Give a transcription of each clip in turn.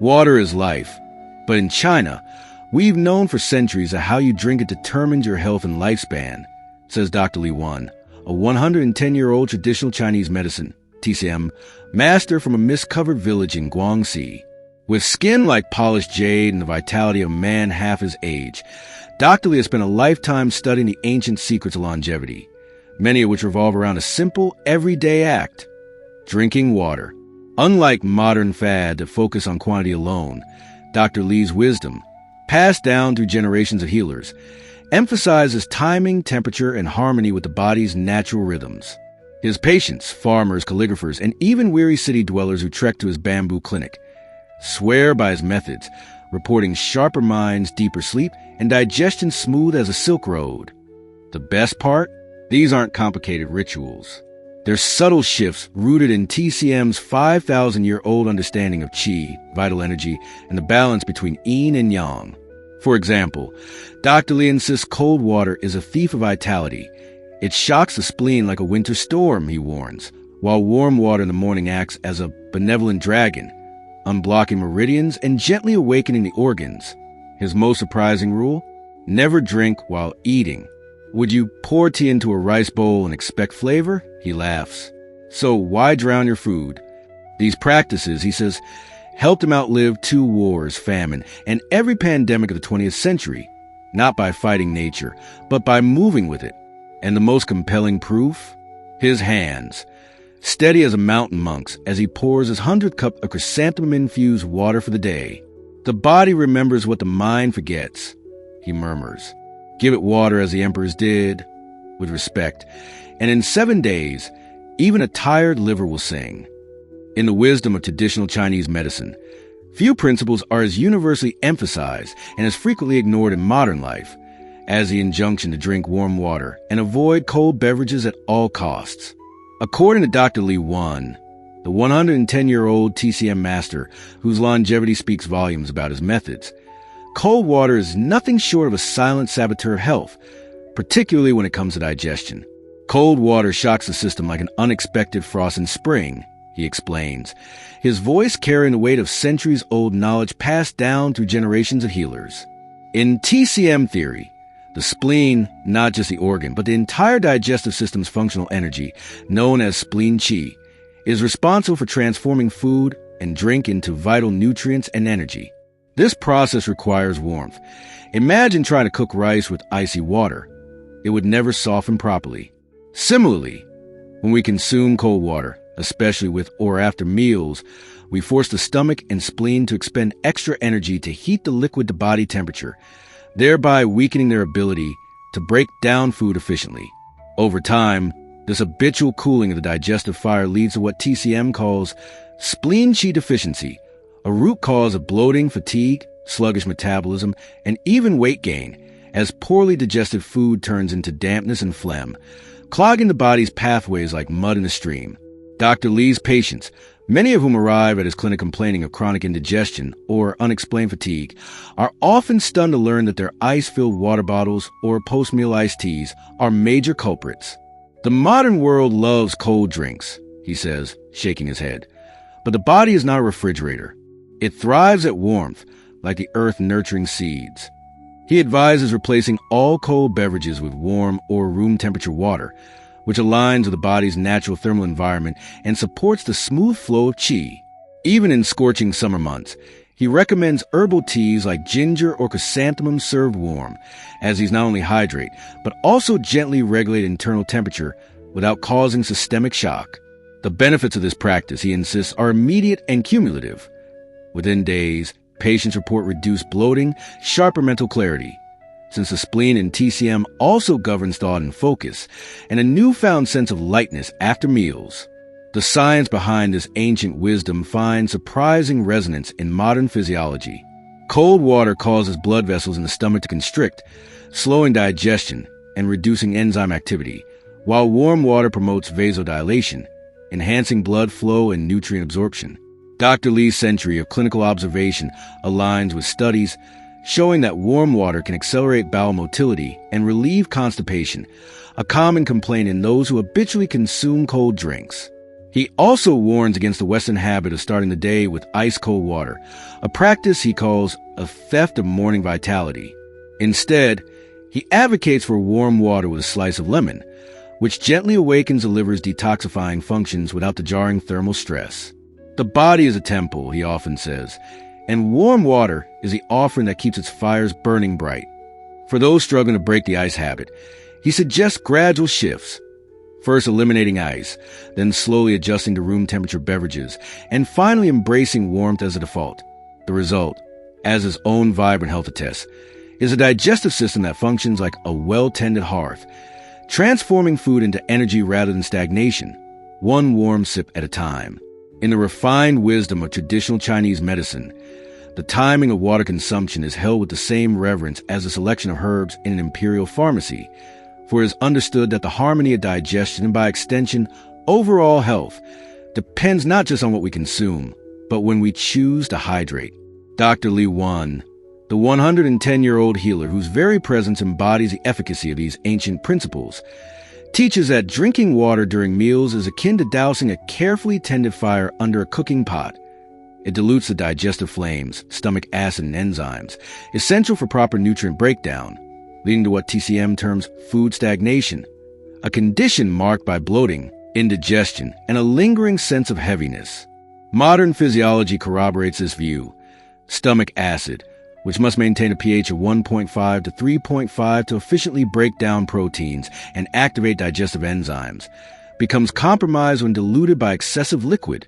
Water is life, but in China, we've known for centuries that how you drink it determines your health and lifespan, says Dr. Li Wan, a 110-year-old traditional Chinese medicine, TCM, master from a mist-covered village in Guangxi. With skin like polished jade and the vitality of a man half his age, Dr. Li has spent a lifetime studying the ancient secrets of longevity, many of which revolve around a simple, everyday act: drinking water. Unlike modern fads that focus on quantity alone, Dr. Li's wisdom, passed down through generations of healers, emphasizes timing, temperature, and harmony with the body's natural rhythms. His patients, farmers, calligraphers, and even weary city dwellers who trek to his bamboo clinic swear by his methods, reporting sharper minds, deeper sleep, and digestion smooth as a silk road. The best part? These aren't complicated rituals. They're subtle shifts rooted in TCM's 5,000-year-old understanding of Qi, vital energy, and the balance between yin and yang. For example, Dr. Li insists cold water is a thief of vitality. It shocks the spleen like a winter storm, he warns, while warm water in the morning acts as a benevolent dragon, unblocking meridians and gently awakening the organs. His most surprising rule? Never drink while eating. Would you pour tea into a rice bowl and expect flavor? He laughs. So why drown your food? These practices, he says, helped him outlive 2 wars, famine, and every pandemic of the 20th century, not by fighting nature, but by moving with it. And the most compelling proof? His hands, steady as a mountain monk's as he pours his 100th cup of chrysanthemum-infused water for the day. The body remembers what the mind forgets, he murmurs. Give it water as the emperors did, with respect, and in 7 days, even a tired liver will sing. In the wisdom of traditional Chinese medicine, few principles are as universally emphasized and as frequently ignored in modern life as the injunction to drink warm water and avoid cold beverages at all costs. According to Dr. Li Wan, the 110-year-old TCM master whose longevity speaks volumes about his methods, cold water is nothing short of a silent saboteur of health, particularly when it comes to digestion. Cold water shocks the system like an unexpected frost in spring, he explains, his voice carrying the weight of centuries-old knowledge passed down through generations of healers. In TCM theory, the spleen, not just the organ, but the entire digestive system's functional energy, known as Spleen Qi, is responsible for transforming food and drink into vital nutrients and energy. This process requires warmth. Imagine trying to cook rice with icy water. It would never soften properly. Similarly, when we consume cold water, especially with or after meals, we force the stomach and spleen to expend extra energy to heat the liquid to body temperature, thereby weakening their ability to break down food efficiently. Over time, this habitual cooling of the digestive fire leads to what TCM calls spleen qi deficiency, a root cause of bloating, fatigue, sluggish metabolism, and even weight gain, as poorly digested food turns into dampness and phlegm, clogging the body's pathways like mud in a stream. Dr. Li's patients, many of whom arrive at his clinic complaining of chronic indigestion or unexplained fatigue, are often stunned to learn that their ice-filled water bottles or post-meal iced teas are major culprits. The modern world loves cold drinks, he says, shaking his head. But the body is not a refrigerator. It thrives at warmth, like the earth nurturing seeds. He advises replacing all cold beverages with warm or room temperature water, which aligns with the body's natural thermal environment and supports the smooth flow of qi. Even in scorching summer months, he recommends herbal teas like ginger or chrysanthemum served warm, as these not only hydrate, but also gently regulate internal temperature without causing systemic shock. The benefits of this practice, he insists, are immediate and cumulative. Within days, patients report reduced bloating, sharper mental clarity, since the spleen in TCM also governs thought and focus, and a newfound sense of lightness after meals. The science behind this ancient wisdom finds surprising resonance in modern physiology. Cold water causes blood vessels in the stomach to constrict, slowing digestion and reducing enzyme activity, while warm water promotes vasodilation, enhancing blood flow and nutrient absorption. Dr. Li's century of clinical observation aligns with studies showing that warm water can accelerate bowel motility and relieve constipation, a common complaint in those who habitually consume cold drinks. He also warns against the Western habit of starting the day with ice-cold water, a practice he calls a theft of morning vitality. Instead, he advocates for warm water with a slice of lemon, which gently awakens the liver's detoxifying functions without the jarring thermal stress. The body is a temple, he often says, and warm water is the offering that keeps its fires burning bright. For those struggling to break the ice habit, he suggests gradual shifts. First eliminating ice, then slowly adjusting to room temperature beverages, and finally embracing warmth as a default. The result, as his own vibrant health attests, is a digestive system that functions like a well-tended hearth, transforming food into energy rather than stagnation, one warm sip at a time. In the refined wisdom of traditional Chinese medicine, the timing of water consumption is held with the same reverence as the selection of herbs in an imperial pharmacy, for it is understood that the harmony of digestion and, by extension, overall health, depends not just on what we consume, but when we choose to hydrate. Dr. Li Wan, the 110-year-old healer whose very presence embodies the efficacy of these ancient principles, teaches that drinking water during meals is akin to dousing a carefully tended fire under a cooking pot. It dilutes the digestive flames, stomach acid, and enzymes, essential for proper nutrient breakdown, leading to what TCM terms food stagnation, a condition marked by bloating, indigestion, and a lingering sense of heaviness. Modern physiology corroborates this view. Stomach acid, which must maintain a pH of 1.5 to 3.5 to efficiently break down proteins and activate digestive enzymes, becomes compromised when diluted by excessive liquid,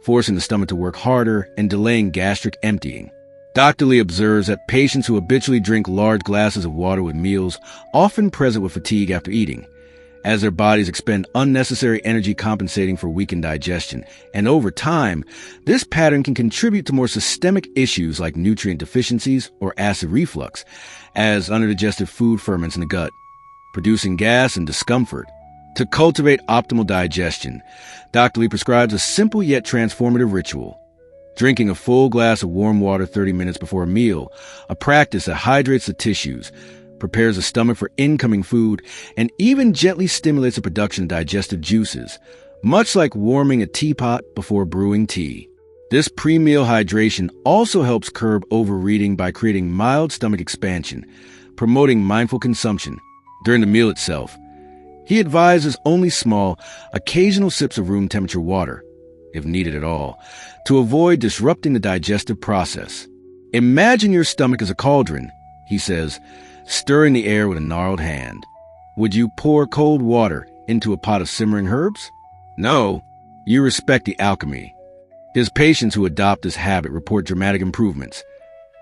forcing the stomach to work harder and delaying gastric emptying. Dr. Li observes that patients who habitually drink large glasses of water with meals often present with fatigue after eating, as their bodies expend unnecessary energy compensating for weakened digestion, and over time, this pattern can contribute to more systemic issues like nutrient deficiencies or acid reflux, as underdigested food ferments in the gut, producing gas and discomfort. To cultivate optimal digestion, Dr. Li prescribes a simple yet transformative ritual: drinking a full glass of warm water 30 minutes before a meal, a practice that hydrates the tissues, prepares the stomach for incoming food, and even gently stimulates the production of digestive juices, much like warming a teapot before brewing tea. This pre-meal hydration also helps curb overeating by creating mild stomach expansion, promoting mindful consumption. During the meal itself, he advises only small, occasional sips of room temperature water, if needed at all, to avoid disrupting the digestive process. Imagine your stomach as a cauldron, he says, stirring the air with a gnarled hand. Would you pour cold water into a pot of simmering herbs? No, you respect the alchemy. His patients who adopt this habit report dramatic improvements.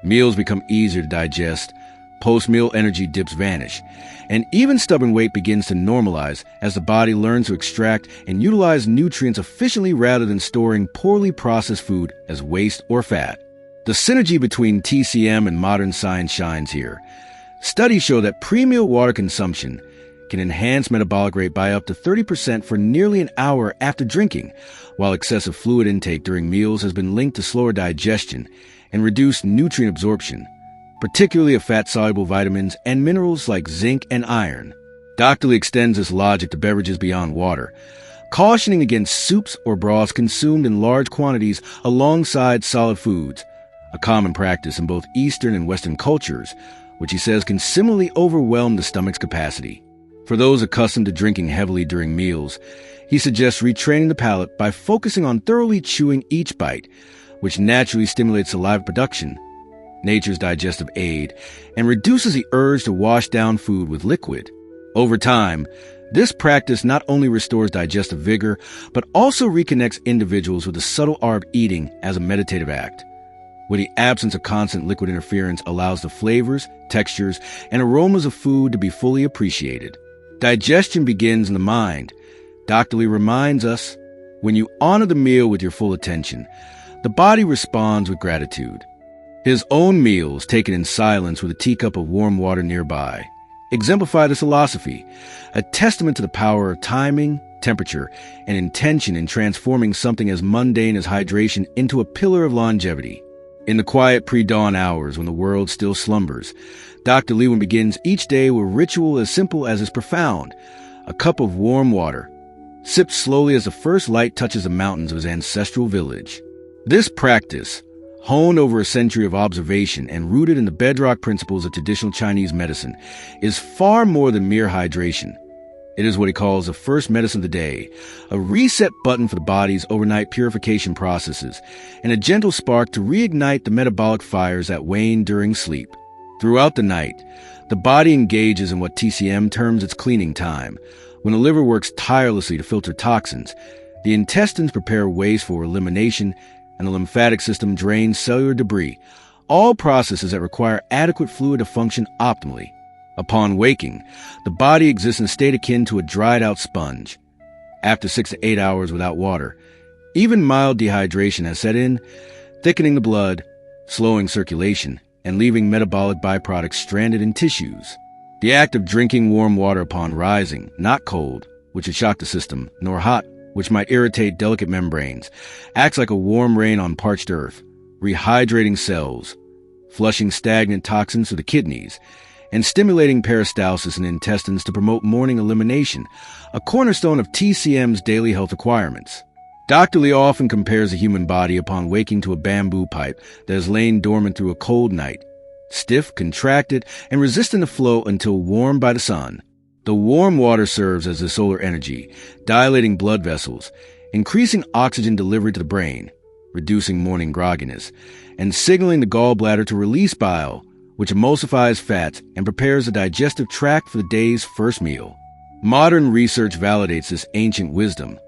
Meals become easier to digest, post-meal energy dips vanish, and even stubborn weight begins to normalize as the body learns to extract and utilize nutrients efficiently rather than storing poorly processed food as waste or fat. The synergy between TCM and modern science shines here. Studies show that pre-meal water consumption can enhance metabolic rate by up to 30% for nearly an hour after drinking, while excessive fluid intake during meals has been linked to slower digestion and reduced nutrient absorption, particularly of fat-soluble vitamins and minerals like zinc and iron. Dr. Li extends this logic to beverages beyond water, cautioning against soups or broths consumed in large quantities alongside solid foods, a common practice in both Eastern and Western cultures, which he says can similarly overwhelm the stomach's capacity. For those accustomed to drinking heavily during meals, he suggests retraining the palate by focusing on thoroughly chewing each bite, which naturally stimulates saliva production, nature's digestive aid, and reduces the urge to wash down food with liquid. Over time, this practice not only restores digestive vigor, but also reconnects individuals with the subtle art of eating as a meditative act, where the absence of constant liquid interference allows the flavors, textures, and aromas of food to be fully appreciated. Digestion begins in the mind. Dr. Li reminds us, when you honor the meal with your full attention, the body responds with gratitude. His own meals, taken in silence with a teacup of warm water nearby, exemplify this philosophy, a testament to the power of timing, temperature, and intention in transforming something as mundane as hydration into a pillar of longevity. In the quiet pre-dawn hours when the world still slumbers, Dr. Li begins each day with a ritual as simple as it's profound: a cup of warm water, sipped slowly as the first light touches the mountains of his ancestral village. This practice, honed over a century of observation and rooted in the bedrock principles of traditional Chinese medicine, is far more than mere hydration. It is what he calls the first medicine of the day, a reset button for the body's overnight purification processes, and a gentle spark to reignite the metabolic fires that wane during sleep. Throughout the night, the body engages in what TCM terms its cleaning time. When the liver works tirelessly to filter toxins, the intestines prepare waste for elimination, and the lymphatic system drains cellular debris, all processes that require adequate fluid to function optimally. Upon waking, the body exists in a state akin to a dried-out sponge. After 6 to 8 hours without water, even mild dehydration has set in, thickening the blood, slowing circulation, and leaving metabolic byproducts stranded in tissues. The act of drinking warm water upon rising, not cold, which would shock the system, nor hot, which might irritate delicate membranes, acts like a warm rain on parched earth, rehydrating cells, flushing stagnant toxins to the kidneys, and stimulating peristalsis in the intestines to promote morning elimination, a cornerstone of TCM's daily health requirements. Dr. Lee often compares the human body upon waking to a bamboo pipe that has lain dormant through a cold night, stiff, contracted, and resistant to flow until warmed by the sun. The warm water serves as the solar energy, dilating blood vessels, increasing oxygen delivery to the brain, reducing morning grogginess, and signaling the gallbladder to release bile, which emulsifies fats and prepares the digestive tract for the day's first meal. Modern research validates this ancient wisdom.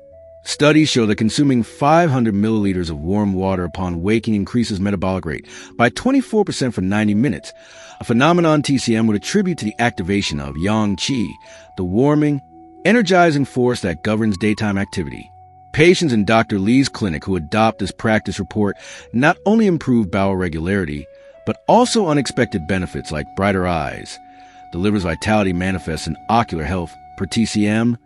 Studies show that consuming 500 milliliters of warm water upon waking increases metabolic rate by 24% for 90 minutes, a phenomenon TCM would attribute to the activation of Yang Qi, the warming, energizing force that governs daytime activity. Patients in Dr. Lee's clinic who adopt this practice report not only improve bowel regularity, but also unexpected benefits like brighter eyes. The liver's vitality manifests in ocular health per TCM,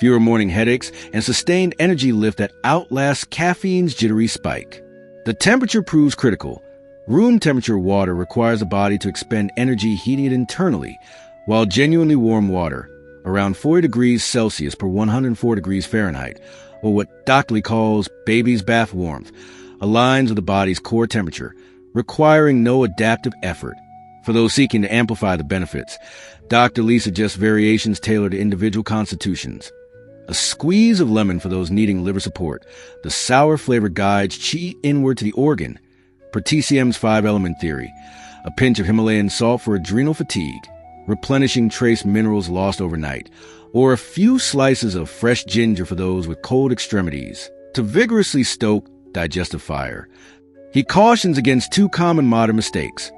fewer morning headaches, and sustained energy lift that outlasts caffeine's jittery spike. The temperature proves critical. Room temperature water requires the body to expend energy heating it internally, while genuinely warm water, around 40 degrees Celsius per 104 degrees Fahrenheit, or what Dr. Lee calls baby's bath warmth, aligns with the body's core temperature, requiring no adaptive effort. For those seeking to amplify the benefits, Dr. Lee suggests variations tailored to individual constitutions. A squeeze of lemon for those needing liver support. The sour flavor guides qi inward to the organ, per TCM's 5-element theory. A pinch of Himalayan salt for adrenal fatigue, replenishing trace minerals lost overnight. Or a few slices of fresh ginger for those with cold extremities, to vigorously stoke digestive fire. He cautions against two common modern mistakes: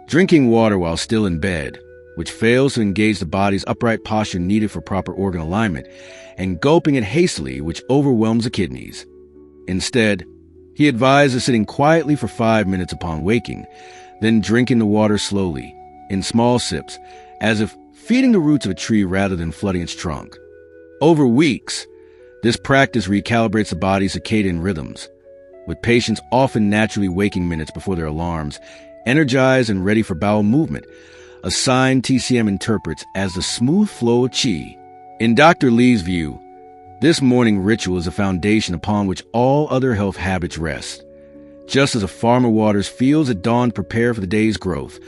drinking water while still in bed, which fails to engage the body's upright posture needed for proper organ alignment, and gulping it hastily, which overwhelms the kidneys. Instead, he advises sitting quietly for 5 minutes upon waking, then drinking the water slowly, in small sips, as if feeding the roots of a tree rather than flooding its trunk. Over weeks, this practice recalibrates the body's circadian rhythms, with patients often naturally waking minutes before their alarms, energized and ready for bowel movement, a sign TCM interprets as the smooth flow of qi. In Dr. Lee's view, this morning ritual is a foundation upon which all other health habits rest. Just as a farmer waters fields at dawn to prepare for the day's growth,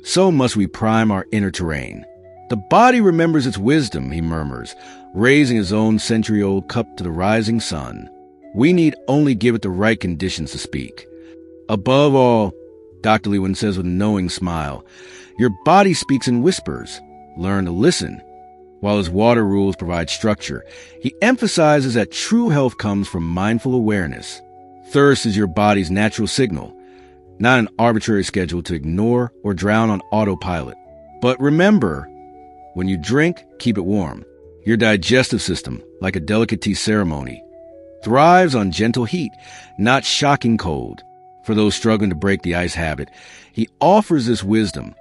so must we prime our inner terrain. The body remembers its wisdom, he murmurs, raising his own century-old cup to the rising sun. We need only give it the right conditions to speak. Above all, Dr. Lee says with a knowing smile, your body speaks in whispers. Learn to listen. While his water rules provide structure, he emphasizes that true health comes from mindful awareness. Thirst is your body's natural signal, not an arbitrary schedule to ignore or drown on autopilot. But remember, when you drink, keep it warm. Your digestive system, like a delicate tea ceremony, thrives on gentle heat, not shocking cold. For those struggling to break the ice habit, he offers this wisdom.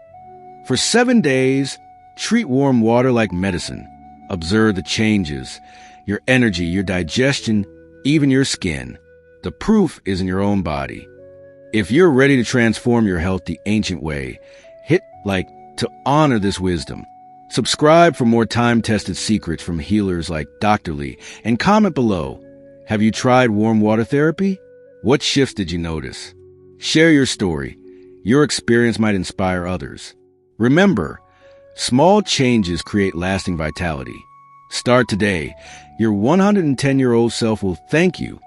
For 7 days, treat warm water like medicine. Observe the changes, your energy, your digestion, even your skin. The proof is in your own body. If you're ready to transform your health the ancient way, hit like to honor this wisdom. Subscribe for more time-tested secrets from healers like Dr. Lee, and comment below. Have you tried warm water therapy? What shifts did you notice? Share your story. Your experience might inspire others. Remember, small changes create lasting vitality. Start today. Your 110-year-old self will thank you.